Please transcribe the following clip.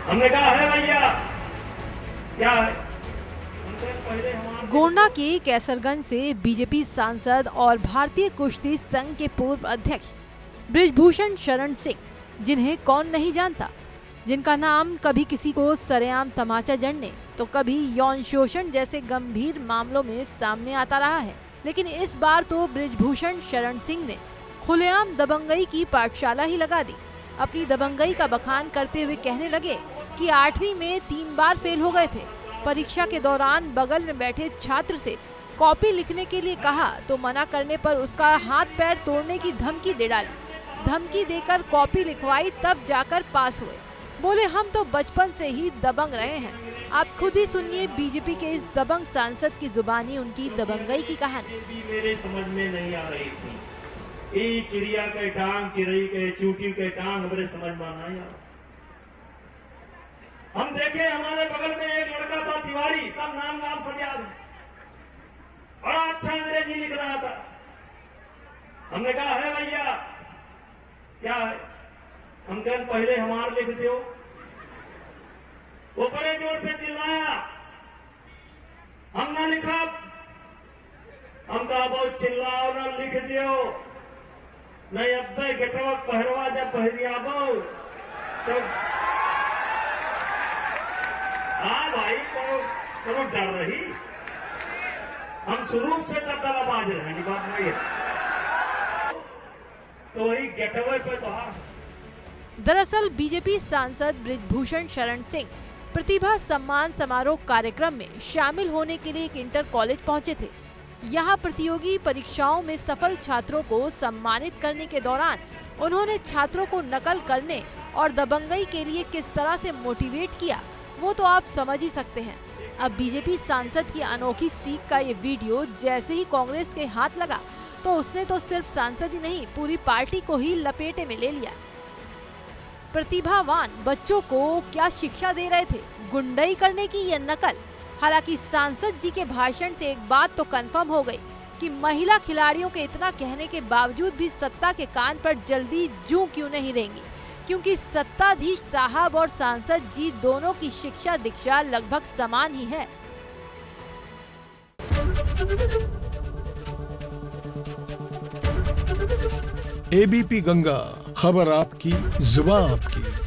हमने कहा है भैया क्या है। गोंडा के कैसरगंज से बीजेपी सांसद और भारतीय कुश्ती संघ के पूर्व अध्यक्ष बृजभूषण शरण सिंह, जिन्हें कौन नहीं जानता, जिनका नाम कभी किसी को सरेआम तमाचा जड़ने तो कभी यौन शोषण जैसे गंभीर मामलों में सामने आता रहा है, लेकिन इस बार तो बृजभूषण शरण सिंह ने खुलेआम दबंगई की पाठशाला ही लगा दी। अपनी दबंगई का बखान करते हुए कहने लगे कि 8वीं में 3 बार फेल हो गए थे। परीक्षा के दौरान बगल में बैठे छात्र से कॉपी लिखने के लिए कहा तो मना करने पर उसका हाथ पैर तोड़ने की धमकी दे डाली। धमकी देकर कॉपी लिखवाई, तब जाकर पास हुए। बोले हम तो बचपन से ही दबंग रहे हैं। आप खुद ही सुनिए बीजेपी के इस दबंग सांसद की जुबानी उनकी दबंगई की कहानी। मेरे समझ में नहीं आ रही थी। ये चिड़िया के टांग, चिड़ई के चूटी के टांग मेरे समझ में नहीं आया। हम देखे हमारे बगल में एक लड़का था तिवारी, सब नाम सब याद है, बड़ा अच्छा अंग्रेजी लिख रहा था। हमने कहा है भैया क्या है। हम कल पहले हमार लिख दो। वो बड़े जोर से चिल्लाया, हम ना लिखा। हम कहा बहुत चिल्लाओ ना, लिख दो नहीं। अब गटवा पहरवा जब पहरियाबो तो हाँ भाई करो डर रही। हम शुरू से दबदबाबाज रहे, बात नहीं है तो वही गेटवे पे तो हाँ। दरअसल बीजेपी सांसद बृजभूषण शरण सिंह प्रतिभा सम्मान समारोह कार्यक्रम में शामिल होने के लिए एक इंटर कॉलेज पहुंचे थे। यहाँ प्रतियोगी परीक्षाओं में सफल छात्रों को सम्मानित करने के दौरान उन्होंने छात्रों को नकल करने और दबंगई के लिए किस तरह से मोटिवेट किया वो तो आप समझ ही सकते हैं। अब बीजेपी सांसद की अनोखी सीख का ये वीडियो जैसे ही कांग्रेस के हाथ लगा तो उसने तो सिर्फ सांसद ही नहीं, पूरी पार्टी को ही लपेटे में ले लिया। प्रतिभावान बच्चों को क्या शिक्षा दे रहे थे, गुंडई करने की या नकल? हालांकि सांसद जी के भाषण से एक बात तो कंफर्म हो गई कि महिला खिलाड़ियों के इतना कहने के बावजूद भी सत्ता के कान पर जल्दी जूं क्यों नहीं रहेंगी, क्योंकि सत्ताधीश साहब और सांसद जी दोनों की शिक्षा दीक्षा लगभग समान ही है। एबीपी गंगा, खबर आपकी, जुबान आपकी।